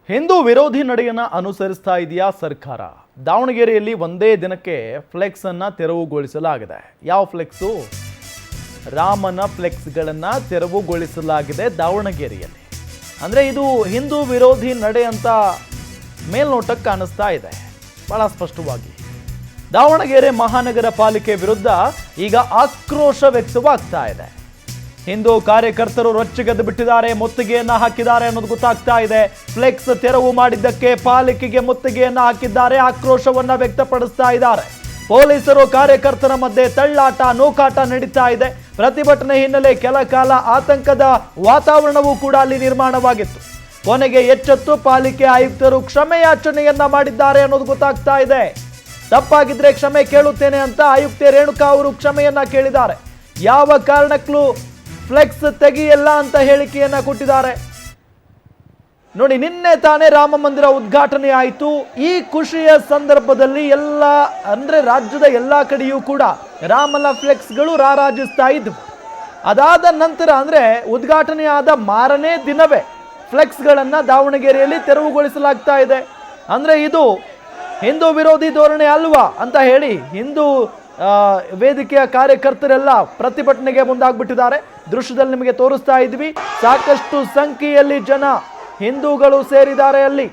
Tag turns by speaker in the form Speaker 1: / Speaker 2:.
Speaker 1: ಹಿಂದೂ ವಿರೋಧಿ ನಡೆಯನ್ನು ಅನುಸರಿಸ್ತಾ ಇದೆಯಾ ಸರ್ಕಾರ? ದಾವಣಗೆರೆಯಲ್ಲಿ ಒಂದೇ ದಿನಕ್ಕೆ ಫ್ಲೆಕ್ಸ್ ಅನ್ನ ತೆರವುಗೊಳಿಸಲಾಗಿದೆ. ಯಾವ ಫ್ಲೆಕ್ಸು? ರಾಮನ ಫ್ಲೆಕ್ಸ್ಗಳನ್ನು ತೆರವುಗೊಳಿಸಲಾಗಿದೆ ದಾವಣಗೆರೆಯಲ್ಲಿ. ಅಂದರೆ ಇದು ಹಿಂದೂ ವಿರೋಧಿ ನಡೆ ಅಂತ ಮೇಲ್ನೋಟಕ್ಕೆ ಕಾಣಿಸ್ತಾ ಇದೆ ಬಹಳ ಸ್ಪಷ್ಟವಾಗಿ. ದಾವಣಗೆರೆ ಮಹಾನಗರ ಪಾಲಿಕೆ ವಿರುದ್ಧ ಈಗ ಆಕ್ರೋಶ ವ್ಯಕ್ತವಾಗ್ತಾ ಇದೆ. ಹಿಂದೂ ಕಾರ್ಯಕರ್ತರು ರೊಚ್ಚಿಗೆದ್ದು ಬಿಟ್ಟಿದ್ದಾರೆ, ಮುತ್ತಿಗೆಯನ್ನ ಹಾಕಿದ್ದಾರೆ ಅನ್ನೋದು ಗೊತ್ತಾಗ್ತಾ ಇದೆ. ಫ್ಲೆಕ್ಸ್ ತೆರವು ಮಾಡಿದ್ದಕ್ಕೆ ಪಾಲಿಕೆಗೆ ಮುತ್ತಿಗೆಯನ್ನ ಹಾಕಿದ್ದಾರೆ, ಆಕ್ರೋಶವನ್ನ ವ್ಯಕ್ತಪಡಿಸ್ತಾ ಇದ್ದಾರೆ. ಪೊಲೀಸರು ಕಾರ್ಯಕರ್ತರ ಮಧ್ಯೆ ತಳ್ಳಾಟ ನೂಕಾಟ ನಡೀತಾ ಇದೆ. ಪ್ರತಿಭಟನೆ ಹಿನ್ನೆಲೆ ಕೆಲ ಕಾಲ ಆತಂಕದ ವಾತಾವರಣವೂ ಕೂಡ ಅಲ್ಲಿ ನಿರ್ಮಾಣವಾಗಿತ್ತು. ಕೊನೆಗೆ ಎಚ್ಚೆತ್ತು ಪಾಲಿಕೆ ಆಯುಕ್ತರು ಕ್ಷಮೆಯಾಚನೆಯನ್ನ ಮಾಡಿದ್ದಾರೆ ಅನ್ನೋದು ಗೊತ್ತಾಗ್ತಾ ಇದೆ. ತಪ್ಪಾಗಿದ್ರೆ ಕ್ಷಮೆ ಕೇಳುತ್ತೇನೆ ಅಂತ ಆಯುಕ್ತೆ ರೇಣುಕಾ ಅವರು ಕ್ಷಮೆಯನ್ನ ಕೇಳಿದ್ದಾರೆ. ಯಾವ ಕಾರಣಕ್ಕೂ ಫ್ಲೆಕ್ಸ್ ತೆಗಿಯಲ್ಲ ಅಂತ ಹೇಳಿಕೆಯನ್ನ ಕೊಟ್ಟಿದ್ದಾರೆ. ನೋಡಿ, ನಿನ್ನೆ ತಾನೇ ರಾಮ ಮಂದಿರ ಉದ್ಘಾಟನೆ ಆಯಿತು. ಈ ಖುಷಿಯ ಸಂದರ್ಭದಲ್ಲಿ ರಾಜ್ಯದ ಎಲ್ಲಾ ಕಡೆಯೂ ಕೂಡ ರಾಮನ ಫ್ಲೆಕ್ಸ್ಗಳು ರಾರಾಜಿಸ್ತಾ ಇದ್ವು. ಅದಾದ ನಂತರ ಉದ್ಘಾಟನೆ ಆದ ಮಾರನೇ ದಿನವೇ ಫ್ಲೆಕ್ಸ್ಗಳನ್ನು ದಾವಣಗೆರೆಯಲ್ಲಿ ತೆರವುಗೊಳಿಸಲಾಗ್ತಾ ಇದೆ. ಇದು ಹಿಂದೂ ವಿರೋಧಿ ಧೋರಣೆ ಅಲ್ವಾ ಅಂತ ಹೇಳಿ ಹಿಂದೂ ವೇದಿಕೆಯ ಕಾರ್ಯಕರ್ತರೆಲ್ಲ ಪ್ರತಿಭಟನೆಗೆ ಮುಂದಾಗ್ಬಿಟ್ಟಿದ್ದಾರೆ. ದೃಶ್ಯದಲ್ಲಿ ನಿಮಗೆ ತೋರಿಸ್ತಾ ಇದ್ವಿ, ಸಾಕಷ್ಟು ಸಂಖ್ಯೆಯಲ್ಲಿ ಜನ ಹಿಂದೂಗಳು ಸೇರಿದ್ದಾರೆ ಅಲ್ಲಿ.